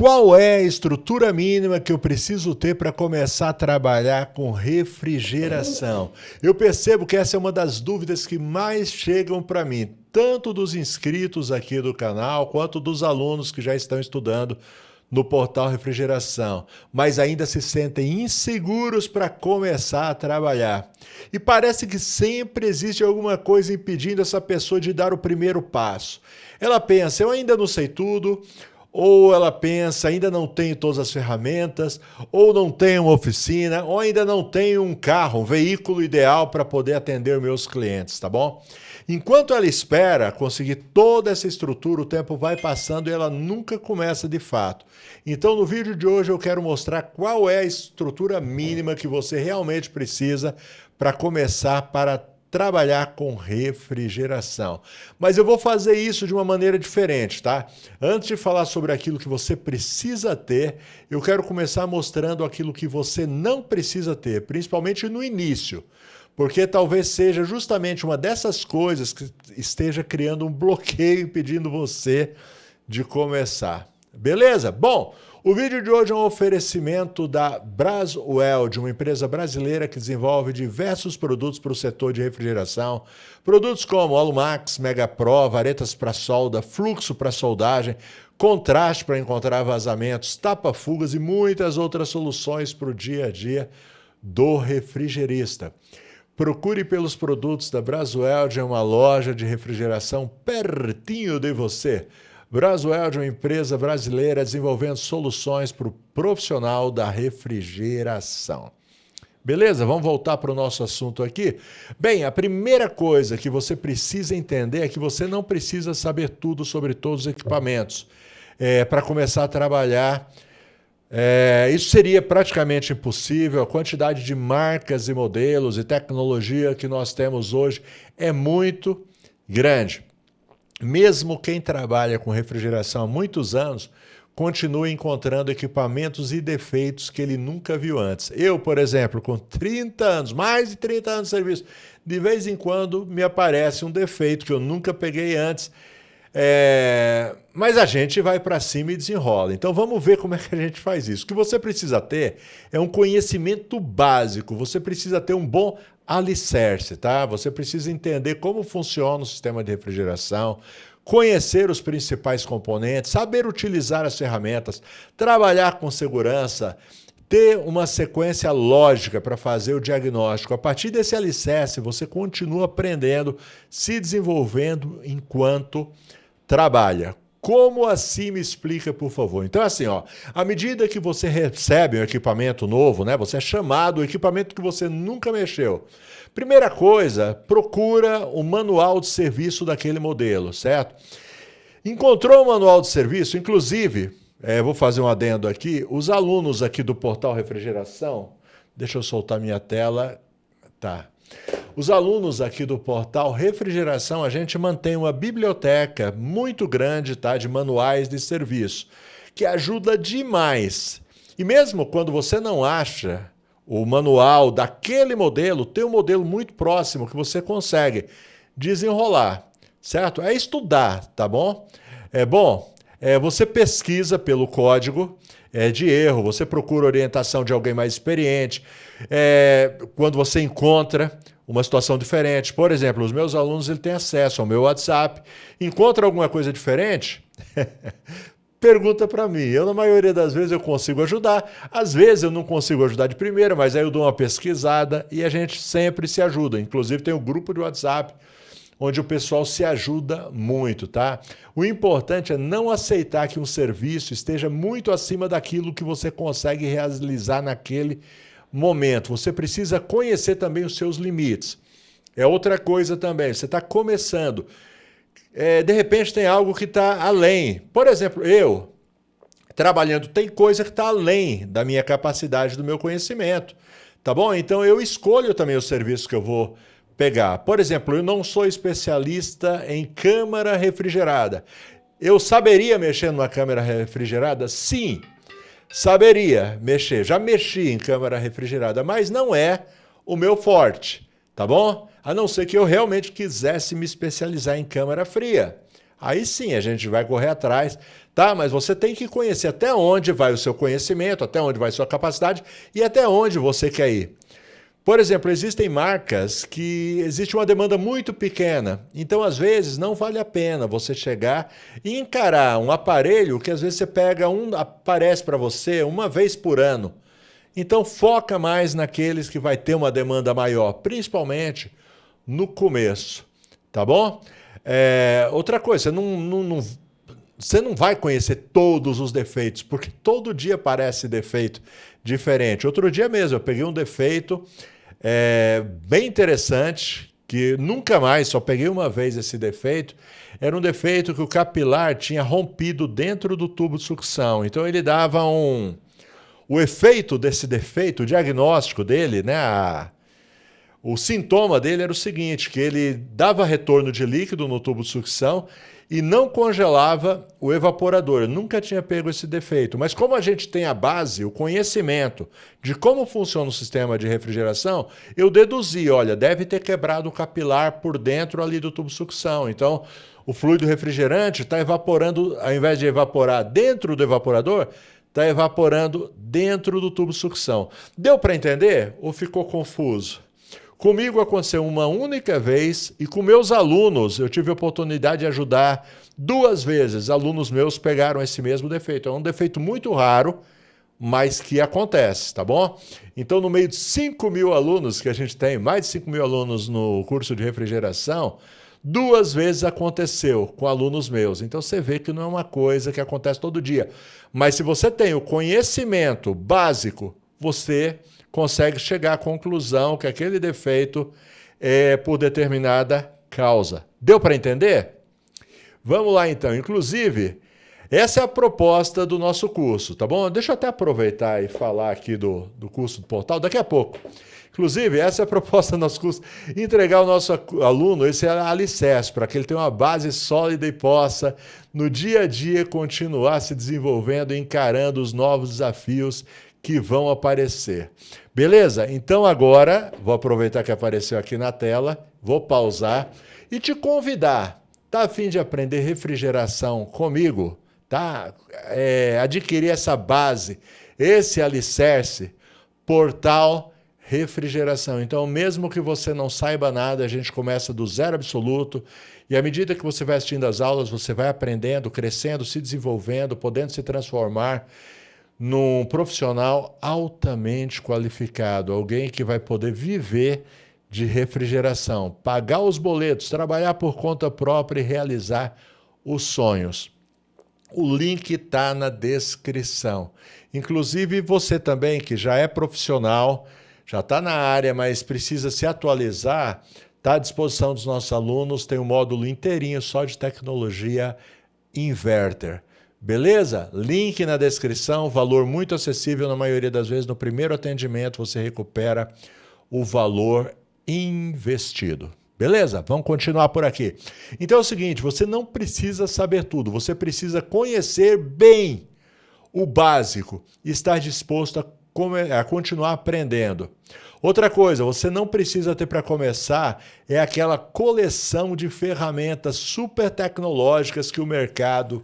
Qual é a estrutura mínima que eu preciso ter para começar a trabalhar com refrigeração? Eu percebo que essa é uma das dúvidas que mais chegam para mim, tanto dos inscritos aqui do canal, quanto dos alunos que já estão estudando no portal Refrigeração, mas ainda se sentem inseguros para começar a trabalhar. E parece que sempre existe alguma coisa impedindo essa pessoa de dar o primeiro passo. Ela pensa, eu ainda não sei tudo, ou ela pensa, ainda não tenho todas as ferramentas, ou não tenho uma oficina, ou ainda não tenho um carro, um veículo ideal para poder atender meus clientes, tá bom? Enquanto ela espera conseguir toda essa estrutura, o tempo vai passando e ela nunca começa de fato. Então, no vídeo de hoje eu quero mostrar qual é a estrutura mínima que você realmente precisa para começar para trabalhar com refrigeração. Mas eu vou fazer isso de uma maneira diferente, tá? Antes de falar sobre aquilo que você precisa ter, eu quero começar mostrando aquilo que você não precisa ter, principalmente no início. Porque talvez seja justamente uma dessas coisas que esteja criando um bloqueio impedindo você de começar. Beleza? Bom, o vídeo de hoje é um oferecimento da Brasweld, uma empresa brasileira que desenvolve diversos produtos para o setor de refrigeração. Produtos como Alumax, Mega Pro, varetas para solda, fluxo para soldagem, contraste para encontrar vazamentos, tapa-fugas e muitas outras soluções para o dia a dia do refrigerista. Procure pelos produtos da Brasweld em uma loja de refrigeração pertinho de você. Brasweld é uma empresa brasileira desenvolvendo soluções para o profissional da refrigeração. Beleza? Vamos voltar para o nosso assunto aqui? Bem, a primeira coisa que você precisa entender é que você não precisa saber tudo sobre todos os equipamentos para começar a trabalhar. Isso seria praticamente impossível. A quantidade de marcas e modelos e tecnologia que nós temos hoje é muito grande. Mesmo quem trabalha com refrigeração há muitos anos, continua encontrando equipamentos e defeitos que ele nunca viu antes. Eu, por exemplo, com 30 anos, mais de 30 anos de serviço, de vez em quando me aparece um defeito que eu nunca peguei antes. Mas a gente vai para cima e desenrola. Então vamos ver como é que a gente faz isso. O que você precisa ter é um conhecimento básico, você precisa ter um bom alicerce, tá? Você precisa entender como funciona o sistema de refrigeração, conhecer os principais componentes, saber utilizar as ferramentas, trabalhar com segurança, ter uma sequência lógica para fazer o diagnóstico. A partir desse alicerce, você continua aprendendo, se desenvolvendo enquanto trabalha. Como assim? Me explica, por favor. Então, assim, ó, à medida que você recebe um equipamento novo, né, você é chamado o equipamento que você nunca mexeu. Primeira coisa, procura o manual de serviço daquele modelo, certo? Encontrou o manual de serviço? Inclusive, vou fazer um adendo aqui, os alunos aqui do portal Refrigeração, deixa eu soltar minha tela, tá. Os alunos aqui do portal Refrigeração, a gente mantém uma biblioteca muito grande, tá, de manuais de serviço, que ajuda demais. E mesmo quando você não acha o manual daquele modelo, tem um modelo muito próximo que você consegue desenrolar, certo? É estudar, tá bom? Você pesquisa pelo código de erro, você procura orientação de alguém mais experiente. Quando você encontra uma situação diferente, por exemplo, os meus alunos têm acesso ao meu WhatsApp, encontra alguma coisa diferente, pergunta para mim. Eu, na maioria das vezes, eu consigo ajudar. Às vezes eu não consigo ajudar de primeira, mas aí eu dou uma pesquisada e a gente sempre se ajuda. Inclusive tem um grupo de WhatsApp onde o pessoal se ajuda muito, tá? O importante é não aceitar que um serviço esteja muito acima daquilo que você consegue realizar naquele momento. Você precisa conhecer também os seus limites. É outra coisa também, você está começando. De repente tem algo que está além. Por exemplo, eu, trabalhando, tem coisa que está além da minha capacidade, do meu conhecimento. Tá bom? Então eu escolho também o serviço que eu vou pegar. Por exemplo, eu não sou especialista em câmara refrigerada. Eu saberia mexer numa câmara refrigerada? Sim, saberia mexer. Já mexi em câmara refrigerada, mas não é o meu forte, tá bom? A não ser que eu realmente quisesse me especializar em câmara fria. Aí sim, a gente vai correr atrás, tá? Mas você tem que conhecer até onde vai o seu conhecimento, até onde vai a sua capacidade e até onde você quer ir. Por exemplo, existem marcas que existe uma demanda muito pequena, então às vezes não vale a pena você chegar e encarar um aparelho que às vezes você pega aparece para você uma vez por ano. Então foca mais naqueles que vai ter uma demanda maior, principalmente no começo, tá bom? Outra coisa, você não vai conhecer todos os defeitos, porque todo dia aparece defeito diferente. Outro dia mesmo eu peguei um defeito bem interessante, que nunca mais, só peguei uma vez esse defeito. Era um defeito que o capilar tinha rompido dentro do tubo de sucção. Então ele dava o efeito desse defeito, o diagnóstico dele, né? O sintoma dele era o seguinte, que ele dava retorno de líquido no tubo de sucção e não congelava o evaporador. Eu nunca tinha pego esse defeito, mas como a gente tem a base, o conhecimento de como funciona o sistema de refrigeração, eu deduzi, olha, deve ter quebrado o capilar por dentro ali do tubo de sucção. Então, o fluido refrigerante está evaporando, ao invés de evaporar dentro do evaporador, está evaporando dentro do tubo de sucção. Deu para entender ou ficou confuso? Comigo aconteceu uma única vez e com meus alunos eu tive a oportunidade de ajudar 2 vezes. Alunos meus pegaram esse mesmo defeito. É um defeito muito raro, mas que acontece, tá bom? Então, no meio de 5.000 alunos que a gente tem, mais de 5.000 alunos no curso de refrigeração, 2 vezes aconteceu com alunos meus. Então, você vê que não é uma coisa que acontece todo dia. Mas se você tem o conhecimento básico, você consegue chegar à conclusão que aquele defeito é por determinada causa. Deu para entender? Vamos lá então. Inclusive, essa é a proposta do nosso curso, tá bom? Deixa eu até aproveitar e falar aqui do curso do portal daqui a pouco. Inclusive, essa é a proposta do nosso curso, entregar ao nosso aluno esse alicerce, para que ele tenha uma base sólida e possa, no dia a dia, continuar se desenvolvendo e encarando os novos desafios que vão aparecer. Beleza? Então agora, vou aproveitar que apareceu aqui na tela, vou pausar e te convidar. Tá a fim de aprender refrigeração comigo? Tá? Adquirir essa base, esse alicerce, portal refrigeração. Então, mesmo que você não saiba nada, a gente começa do zero absoluto e à medida que você vai assistindo às aulas, você vai aprendendo, crescendo, se desenvolvendo, podendo se transformar num profissional altamente qualificado, alguém que vai poder viver de refrigeração, pagar os boletos, trabalhar por conta própria e realizar os sonhos. O link está na descrição. Inclusive, você também que já é profissional, já está na área, mas precisa se atualizar, está à disposição dos nossos alunos, tem um módulo inteirinho só de tecnologia inverter. Beleza? Link na descrição, valor muito acessível, na maioria das vezes no primeiro atendimento você recupera o valor investido. Beleza? Vamos continuar por aqui. Então é o seguinte, você não precisa saber tudo, você precisa conhecer bem o básico e estar disposto a continuar aprendendo. Outra coisa, você não precisa ter para começar aquela coleção de ferramentas super tecnológicas que o mercado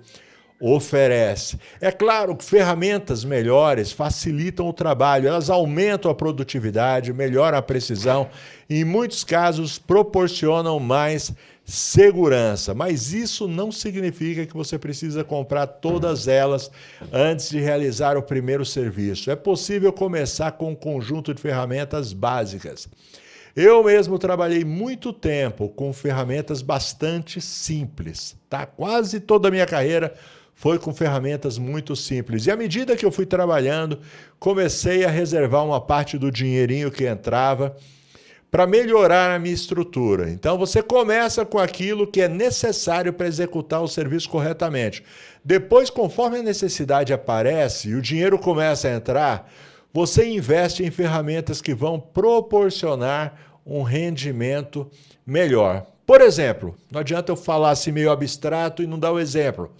oferece. É claro que ferramentas melhores facilitam o trabalho, elas aumentam a produtividade, melhoram a precisão e, em muitos casos, proporcionam mais segurança. Mas isso não significa que você precisa comprar todas elas antes de realizar o primeiro serviço. É possível começar com um conjunto de ferramentas básicas. Eu mesmo trabalhei muito tempo com ferramentas bastante simples, tá? Quase toda a minha carreira foi com ferramentas muito simples. E à medida que eu fui trabalhando, comecei a reservar uma parte do dinheirinho que entrava para melhorar a minha estrutura. Então você começa com aquilo que é necessário para executar o serviço corretamente. Depois, conforme a necessidade aparece e o dinheiro começa a entrar, você investe em ferramentas que vão proporcionar um rendimento melhor. Por exemplo, não adianta eu falar assim meio abstrato e não dar o exemplo.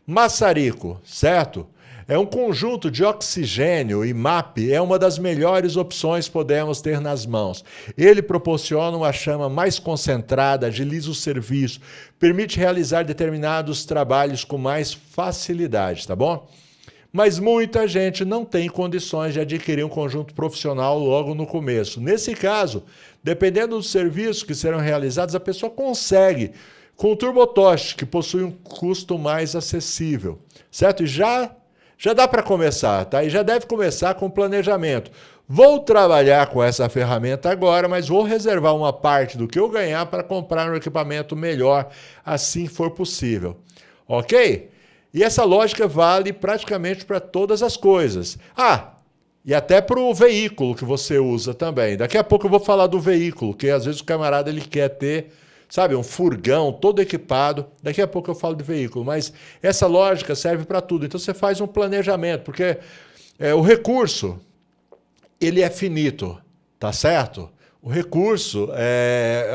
Maçarico, certo? É um conjunto de oxigênio e MAP, é uma das melhores opções que podemos ter nas mãos. Ele proporciona uma chama mais concentrada, agiliza o serviço, permite realizar determinados trabalhos com mais facilidade, tá bom? Mas muita gente não tem condições de adquirir um conjunto profissional logo no começo. Nesse caso, dependendo dos serviços que serão realizados, a pessoa consegue com o TurboTosh, que possui um custo mais acessível, certo? E já dá para começar, tá? E já deve começar com planejamento. Vou trabalhar com essa ferramenta agora, mas vou reservar uma parte do que eu ganhar para comprar um equipamento melhor, assim que for possível. Ok? E essa lógica vale praticamente para todas as coisas. E até para o veículo que você usa também. Daqui a pouco eu vou falar do veículo, que às vezes o camarada ele quer ter, sabe, um furgão todo equipado. Daqui a pouco eu falo de veículo, mas essa lógica serve para tudo. Então você faz um planejamento, porque o recurso, ele é finito, tá certo? O recurso é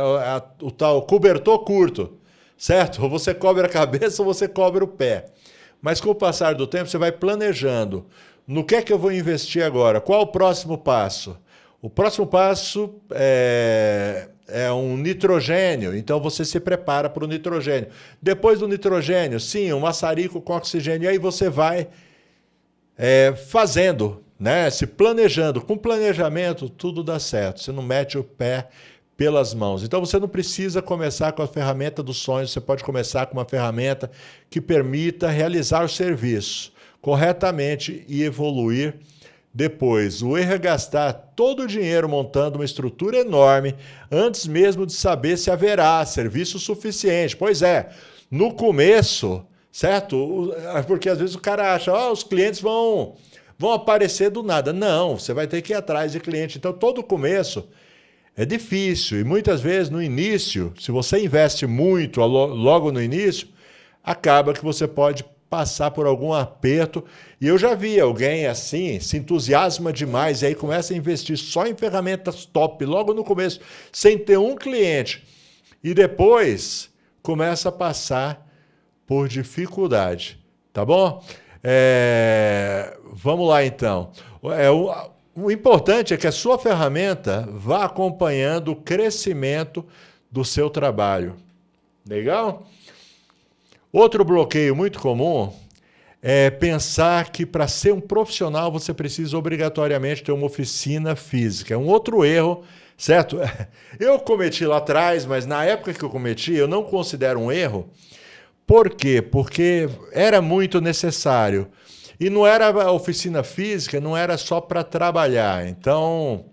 o tal cobertor curto, certo? Ou você cobre a cabeça ou você cobre o pé. Mas com o passar do tempo você vai planejando. No que é que eu vou investir agora? Qual o próximo passo? O próximo passo é um nitrogênio, então você se prepara para o nitrogênio. Depois do nitrogênio, sim, um maçarico com oxigênio, e aí você vai fazendo, né? Se planejando. Com planejamento, tudo dá certo. Você não mete o pé pelas mãos. Então você não precisa começar com a ferramenta dos sonhos, você pode começar com uma ferramenta que permita realizar o serviço corretamente e evoluir depois. O erro é gastar todo o dinheiro montando uma estrutura enorme antes mesmo de saber se haverá serviço suficiente. Pois é, no começo, certo? Porque às vezes o cara acha, os clientes vão aparecer do nada. Não, você vai ter que ir atrás de cliente. Então todo o começo é difícil e muitas vezes no início, se você investe muito logo no início, acaba que você pode passar por algum aperto. E eu já vi alguém assim, se entusiasma demais e aí começa a investir só em ferramentas top logo no começo, sem ter um cliente. E depois começa a passar por dificuldade, tá bom? Vamos lá então. O importante é que a sua ferramenta vá acompanhando o crescimento do seu trabalho. Legal? Outro bloqueio muito comum é pensar que para ser um profissional você precisa obrigatoriamente ter uma oficina física. É um outro erro, certo? Eu cometi lá atrás, mas na época que eu cometi, eu não considero um erro. Por quê? Porque era muito necessário. E não era a oficina física, não era só para trabalhar. Então,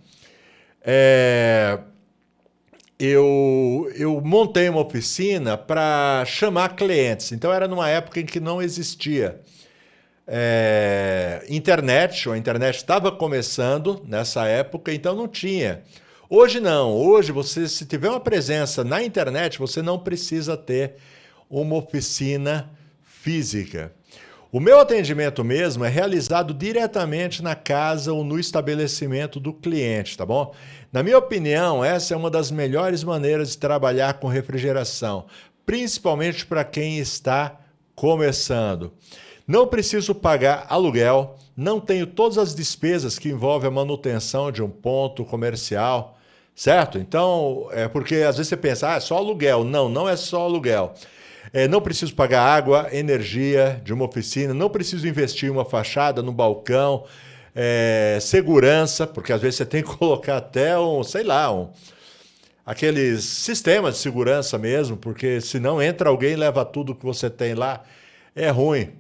eu montei uma oficina para chamar clientes. Então, era numa época em que não existia internet, ou a internet estava começando nessa época, então não tinha. Hoje não. Hoje, você, se tiver uma presença na internet, você não precisa ter uma oficina física. O meu atendimento mesmo é realizado diretamente na casa ou no estabelecimento do cliente, tá bom? Na minha opinião, essa é uma das melhores maneiras de trabalhar com refrigeração, principalmente para quem está começando. Não preciso pagar aluguel, não tenho todas as despesas que envolvem a manutenção de um ponto comercial, certo? Então, porque às vezes você pensa, é só aluguel. Não, não é só aluguel. Não preciso pagar água, energia de uma oficina, não preciso investir em uma fachada, no balcão, segurança, porque às vezes você tem que colocar até aqueles sistemas de segurança mesmo, porque senão entra alguém e leva tudo que você tem lá, é ruim.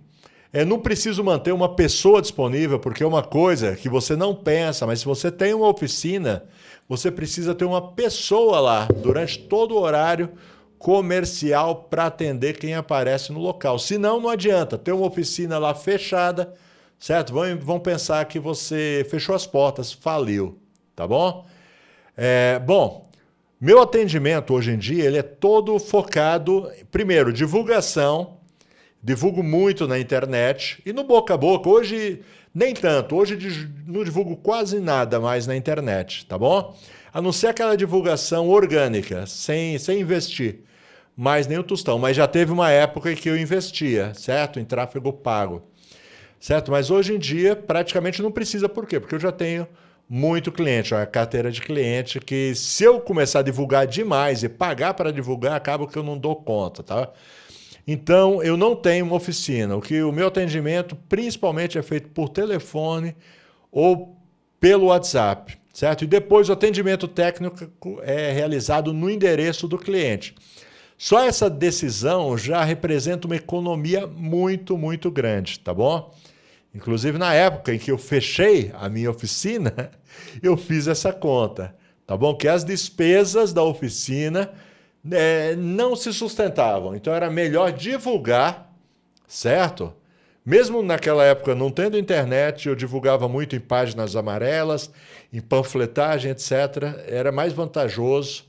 Não preciso manter uma pessoa disponível, porque é uma coisa que você não pensa, mas se você tem uma oficina, você precisa ter uma pessoa lá durante todo o horário comercial para atender quem aparece no local. Senão, não adianta ter uma oficina lá fechada, certo? Vão pensar que você fechou as portas, faliu, tá bom? Bom, meu atendimento hoje em dia ele é todo focado, primeiro, divulgação, divulgo muito na internet e no boca a boca. Hoje, nem tanto, hoje não divulgo quase nada mais na internet, tá bom? A não ser aquela divulgação orgânica, sem investir. mais nem um tostão. Mas já teve uma época em que eu investia, certo? Em tráfego pago, certo? Mas hoje em dia praticamente não precisa. Por quê? Porque eu já tenho muito cliente, uma carteira de cliente que se eu começar a divulgar demais e pagar para divulgar, acaba que eu não dou conta, tá? Então, eu não tenho uma oficina. O meu atendimento principalmente é feito por telefone ou pelo WhatsApp, certo? E depois o atendimento técnico é realizado no endereço do cliente. Só essa decisão já representa uma economia muito, muito grande, tá bom? Inclusive, na época em que eu fechei a minha oficina, eu fiz essa conta, tá bom? Que as despesas da oficina não se sustentavam. Então, era melhor divulgar, certo? Mesmo naquela época, não tendo internet, eu divulgava muito em páginas amarelas, em panfletagem, etc. Era mais vantajoso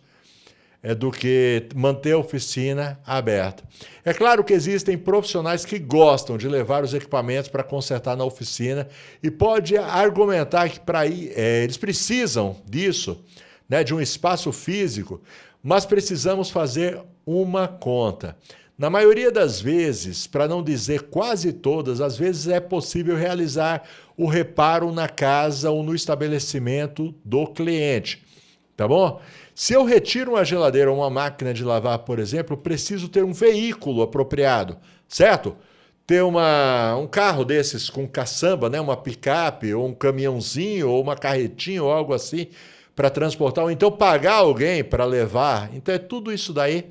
do que manter a oficina aberta. É claro que existem profissionais que gostam de levar os equipamentos para consertar na oficina e pode argumentar que para eles precisam disso, né, de um espaço físico, mas precisamos fazer uma conta. Na maioria das vezes, para não dizer quase todas, às vezes é possível realizar o reparo na casa ou no estabelecimento do cliente, tá bom? Se eu retiro uma geladeira ou uma máquina de lavar, por exemplo, preciso ter um veículo apropriado, certo? Ter um carro desses com caçamba, né? Uma picape, ou um caminhãozinho, ou uma carretinha, ou algo assim, para transportar, ou então pagar alguém para levar. Então, tudo isso daí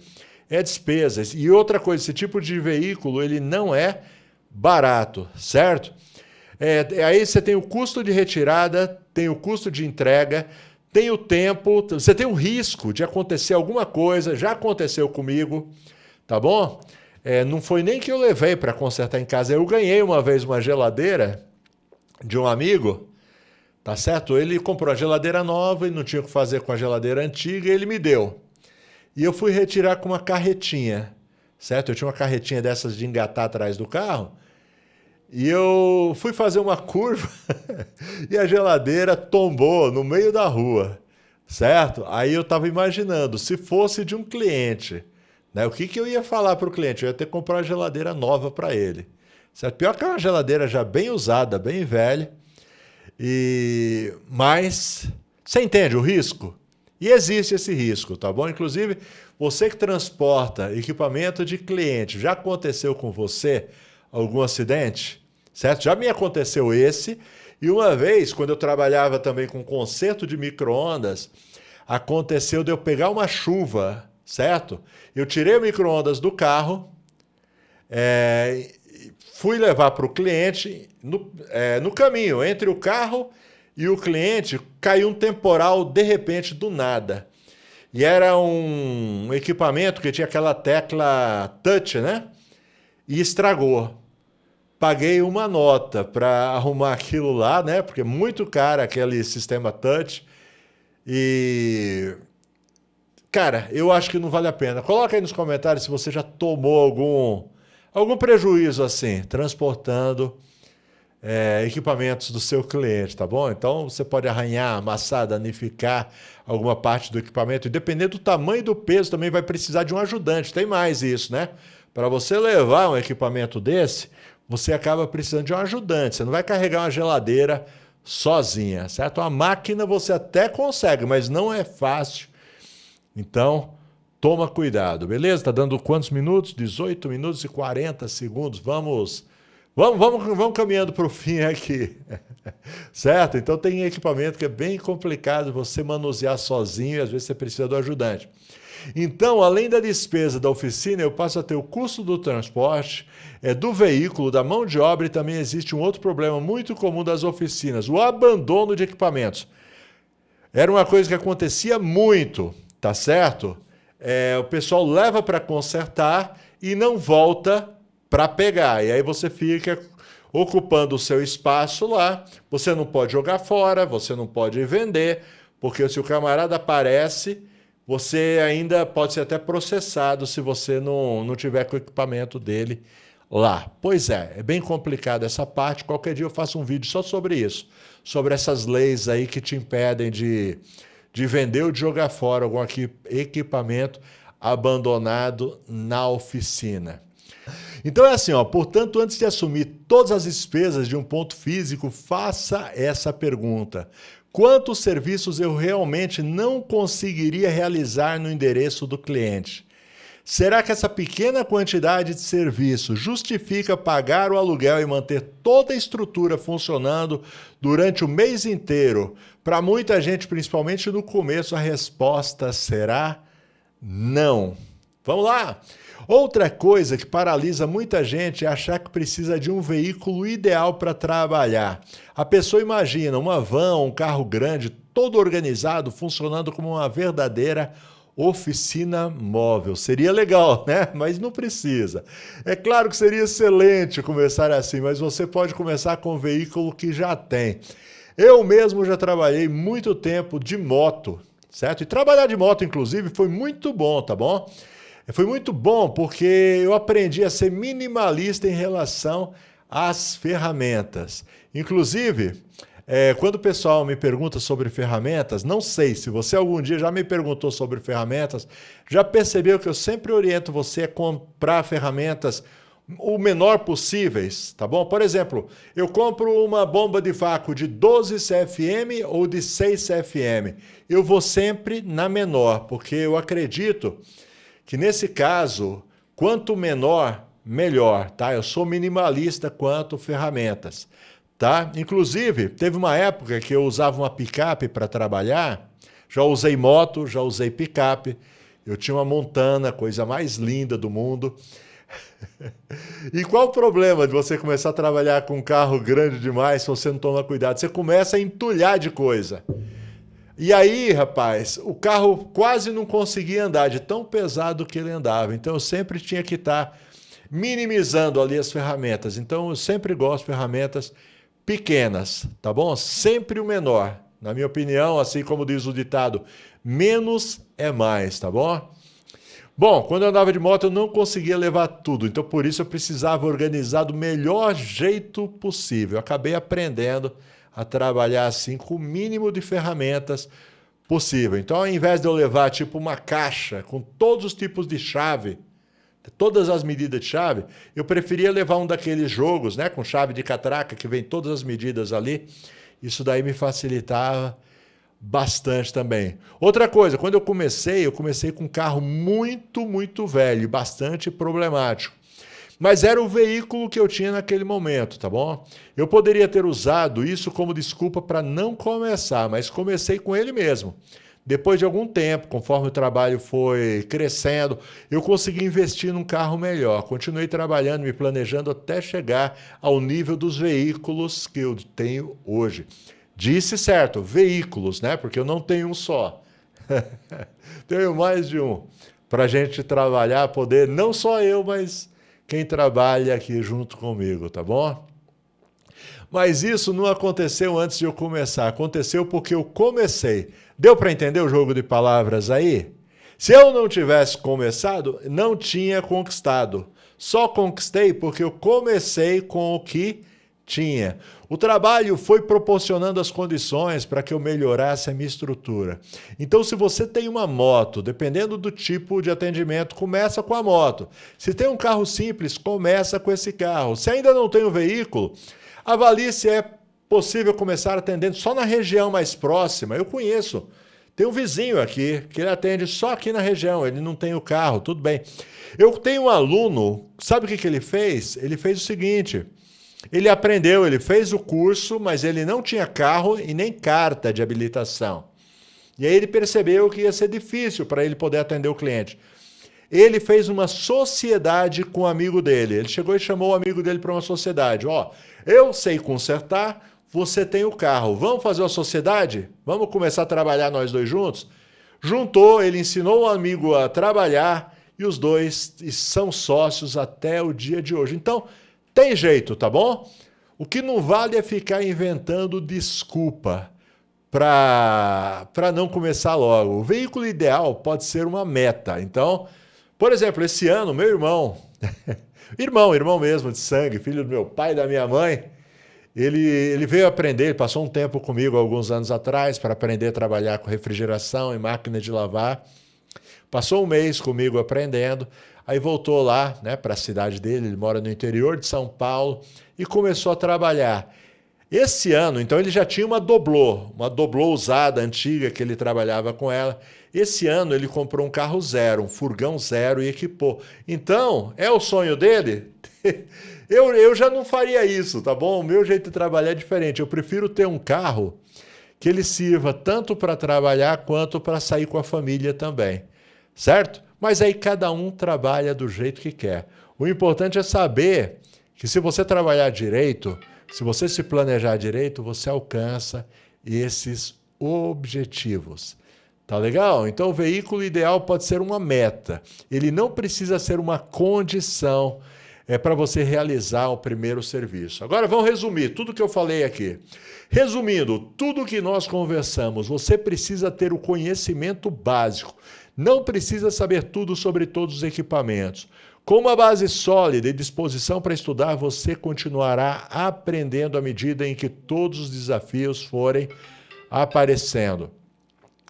é despesas. E outra coisa, esse tipo de veículo, ele não é barato, certo? Aí você tem o custo de retirada, tem o custo de entrega, tem o tempo, você tem o risco de acontecer alguma coisa, já aconteceu comigo, tá bom? Não foi nem que eu levei para consertar em casa, eu ganhei uma vez uma geladeira de um amigo, tá certo? Ele comprou a geladeira nova e não tinha o que fazer com a geladeira antiga e ele me deu. E eu fui retirar com uma carretinha, certo? Eu tinha uma carretinha dessas de engatar atrás do carro. E eu fui fazer uma curva e a geladeira tombou no meio da rua, certo? Aí eu estava imaginando, se fosse de um cliente, né, o que eu ia falar para o cliente? Eu ia ter que comprar uma geladeira nova para ele, certo? Pior que é uma geladeira já bem usada, bem velha, mas você entende o risco? E existe esse risco, tá bom? Inclusive, você que transporta equipamento de cliente, já aconteceu com você algum acidente? Certo? Já me aconteceu esse. E uma vez, quando eu trabalhava também com conserto de micro-ondas, aconteceu de eu pegar uma chuva, certo? Eu tirei o micro-ondas do carro, fui levar para o cliente, no caminho, entre o carro e o cliente, caiu um temporal de repente, do nada. E era um equipamento que tinha aquela tecla touch, né? E estragou. Paguei uma nota para arrumar aquilo lá, né? Porque é muito caro aquele sistema touch. E, cara, eu acho que não vale a pena. Coloca aí nos comentários se você já tomou algum prejuízo assim, transportando equipamentos do seu cliente, tá bom? Então você pode arranhar, amassar, danificar alguma parte do equipamento. E dependendo do tamanho e do peso, também vai precisar de um ajudante. Tem mais isso, né? Para você levar um equipamento desse, você acaba precisando de um ajudante. Você não vai carregar uma geladeira sozinha, certo? Uma máquina você até consegue, mas não é fácil. Então, toma cuidado, beleza? Tá dando quantos minutos? 18 minutos e 40 segundos. Vamos caminhando para o fim aqui, certo? Então tem equipamento que é bem complicado você manusear sozinho e às vezes você precisa do ajudante. Então, além da despesa da oficina, eu passo a ter o custo do transporte, do veículo, da mão de obra e também existe um outro problema muito comum das oficinas, o abandono de equipamentos. Era uma coisa que acontecia muito, tá certo? O pessoal leva para consertar e não volta para pegar. E aí você fica ocupando o seu espaço lá, você não pode jogar fora, você não pode vender, porque se o camarada aparece, você ainda pode ser até processado se você não tiver com o equipamento dele lá. Pois é bem complicado essa parte. Qualquer dia eu faço um vídeo só sobre isso, sobre essas leis aí que te impedem de vender ou de jogar fora algum equipamento abandonado na oficina. Então é assim, ó, portanto, antes de assumir todas as despesas de um ponto físico, faça essa pergunta: quantos serviços eu realmente não conseguiria realizar no endereço do cliente? Será que essa pequena quantidade de serviço justifica pagar o aluguel e manter toda a estrutura funcionando durante o mês inteiro? Para muita gente, principalmente no começo, a resposta será não. Vamos lá! Outra coisa que paralisa muita gente é achar que precisa de um veículo ideal para trabalhar. A pessoa imagina uma van, um carro grande, todo organizado, funcionando como uma verdadeira oficina móvel. Seria legal, né? Mas não precisa. É claro que seria excelente começar assim, mas você pode começar com um veículo que já tem. Eu mesmo já trabalhei muito tempo de moto, certo? E trabalhar de moto, inclusive, foi muito bom, tá bom? Foi muito bom porque eu aprendi a ser minimalista em relação às ferramentas. Inclusive, quando o pessoal me pergunta sobre ferramentas, não sei se você algum dia já me perguntou sobre ferramentas, já percebeu que eu sempre oriento você a comprar ferramentas o menor possíveis, tá bom? Por exemplo, eu compro uma bomba de vácuo de 12 CFM ou de 6 CFM. Eu vou sempre na menor, porque eu acredito que nesse caso, quanto menor, melhor, tá? Eu sou minimalista quanto ferramentas, tá? Inclusive, teve uma época que eu usava uma picape para trabalhar, já usei moto, já usei picape, eu tinha uma Montana, coisa mais linda do mundo. E qual o problema de você começar a trabalhar com um carro grande demais se você não toma cuidado? Você começa a entulhar de coisa. E aí, rapaz, o carro quase não conseguia andar de tão pesado que ele andava. Então eu sempre tinha que estar minimizando ali as ferramentas. Então eu sempre gosto de ferramentas pequenas, tá bom? Sempre o menor. Na minha opinião, assim como diz o ditado, menos é mais, tá bom? Bom, quando eu andava de moto eu não conseguia levar tudo, então por isso eu precisava organizar do melhor jeito possível. Eu acabei aprendendo a trabalhar assim com o mínimo de ferramentas possível. Então, ao invés de eu levar tipo uma caixa com todos os tipos de chave, todas as medidas de chave, eu preferia levar um daqueles jogos, né, com chave de catraca que vem todas as medidas ali. Isso daí me facilitava bastante também. Outra coisa, quando eu comecei com um carro muito velho, bastante problemático. Mas era o veículo que eu tinha naquele momento, tá bom? Eu poderia ter usado isso como desculpa para não começar, mas comecei com ele mesmo. Depois de algum tempo, conforme o trabalho foi crescendo, eu consegui investir num carro melhor. Continuei trabalhando, me planejando até chegar ao nível dos veículos que eu tenho hoje. Disse certo, veículos, né? Porque eu não tenho um só. Tenho mais de um. Para a gente trabalhar, poder, não só eu, mas quem trabalha aqui junto comigo, tá bom? Mas isso não aconteceu antes de eu começar, aconteceu porque eu comecei. Deu para entender o jogo de palavras aí? Se eu não tivesse começado, não tinha conquistado. Só conquistei porque eu comecei com o que tinha. O trabalho foi proporcionando as condições para que eu melhorasse a minha estrutura. Então, se você tem uma moto, dependendo do tipo de atendimento, começa com a moto. Se tem um carro simples, começa com esse carro. Se ainda não tem um veículo, avalie se é possível começar atendendo só na região mais próxima. Eu conheço. Tem um vizinho aqui que ele atende só aqui na região, ele não tem o carro, tudo bem. Eu tenho um aluno, sabe o que ele fez? Ele fez o seguinte: ele aprendeu, ele fez o curso, mas ele não tinha carro e nem carta de habilitação. E aí ele percebeu que ia ser difícil para ele poder atender o cliente. Ele fez uma sociedade com um amigo dele. Ele chegou e chamou o amigo dele para uma sociedade. Ó, eu sei consertar, você tem o carro. Vamos fazer uma sociedade? Vamos começar a trabalhar nós dois juntos? Juntou, ele ensinou o amigo a trabalhar e os dois são sócios até o dia de hoje. Então, tem jeito, tá bom? O que não vale é ficar inventando desculpa para não começar logo. O veículo ideal pode ser uma meta. Então, por exemplo, esse ano, meu irmão, irmão mesmo de sangue, filho do meu pai e da minha mãe, ele veio aprender, ele passou um tempo comigo alguns anos atrás para aprender a trabalhar com refrigeração e máquina de lavar. Passou um mês comigo aprendendo, aí voltou lá, né, para a cidade dele, ele mora no interior de São Paulo, e começou a trabalhar. Esse ano, então, ele já tinha uma doblô usada, antiga, que ele trabalhava com ela. Esse ano ele comprou um carro zero, um furgão zero e equipou. Então, é o sonho dele? Eu já não faria isso, tá bom? O meu jeito de trabalhar é diferente. Eu prefiro ter um carro que ele sirva tanto para trabalhar quanto para sair com a família também, certo? Mas aí cada um trabalha do jeito que quer. O importante é saber que se você trabalhar direito, se você se planejar direito, você alcança esses objetivos. Tá legal? Então o veículo ideal pode ser uma meta. Ele não precisa ser uma condição para você realizar o primeiro serviço. Agora vamos resumir tudo que eu falei aqui. Resumindo, tudo que nós conversamos, você precisa ter o conhecimento básico. Não precisa saber tudo sobre todos os equipamentos. Com uma base sólida e disposição para estudar, você continuará aprendendo à medida em que todos os desafios forem aparecendo.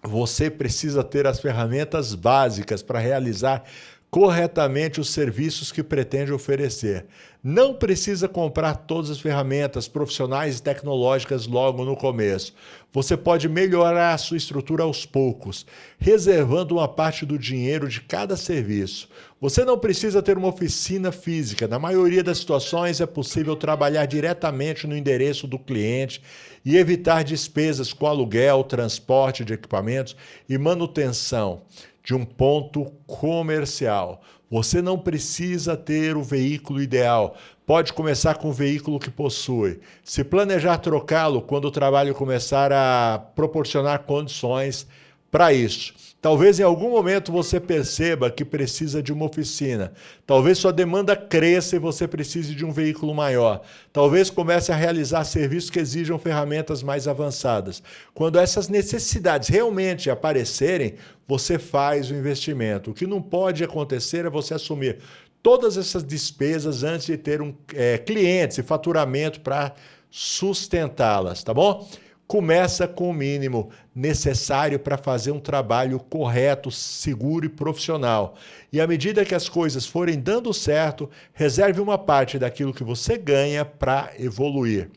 Você precisa ter as ferramentas básicas para realizar corretamente os serviços que pretende oferecer. Não precisa comprar todas as ferramentas profissionais e tecnológicas logo no começo. Você pode melhorar a sua estrutura aos poucos, reservando uma parte do dinheiro de cada serviço. Você não precisa ter uma oficina física. Na maioria das situações é possível trabalhar diretamente no endereço do cliente e evitar despesas com aluguel, transporte de equipamentos e manutenção de um ponto comercial. Você não precisa ter o veículo ideal. Pode começar com o veículo que possui. Se planejar trocá-lo quando o trabalho começar a proporcionar condições para isso. Talvez em algum momento você perceba que precisa de uma oficina. Talvez sua demanda cresça e você precise de um veículo maior. Talvez comece a realizar serviços que exijam ferramentas mais avançadas. Quando essas necessidades realmente aparecerem, você faz o investimento. O que não pode acontecer é você assumir todas essas despesas antes de ter clientes e faturamento para sustentá-las, tá bom? Começa com o mínimo necessário para fazer um trabalho correto, seguro e profissional. E à medida que as coisas forem dando certo, reserve uma parte daquilo que você ganha para evoluir.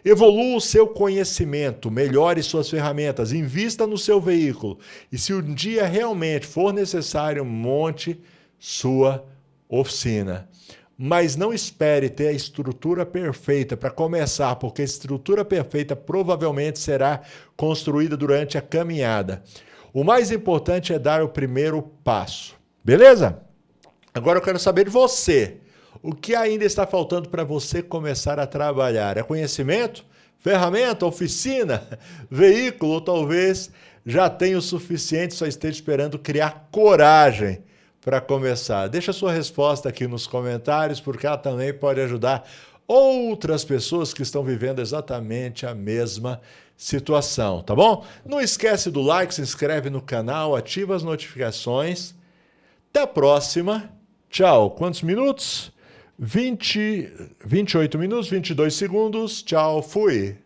Evolua o seu conhecimento, melhore suas ferramentas, invista no seu veículo. E se um dia realmente for necessário, monte sua oficina. Mas não espere ter a estrutura perfeita para começar, porque a estrutura perfeita provavelmente será construída durante a caminhada. O mais importante é dar o primeiro passo. Beleza? Agora eu quero saber de você. O que ainda está faltando para você começar a trabalhar? É conhecimento? Ferramenta? Oficina? Veículo? Ou talvez já tenha o suficiente, só esteja esperando criar coragem para começar. Deixa a sua resposta aqui nos comentários, porque ela também pode ajudar outras pessoas que estão vivendo exatamente a mesma situação, tá bom? Não esquece do like, se inscreve no canal, ativa as notificações. Até a próxima. Tchau. Quantos minutos? 28 minutos, 22 segundos. Tchau, fui.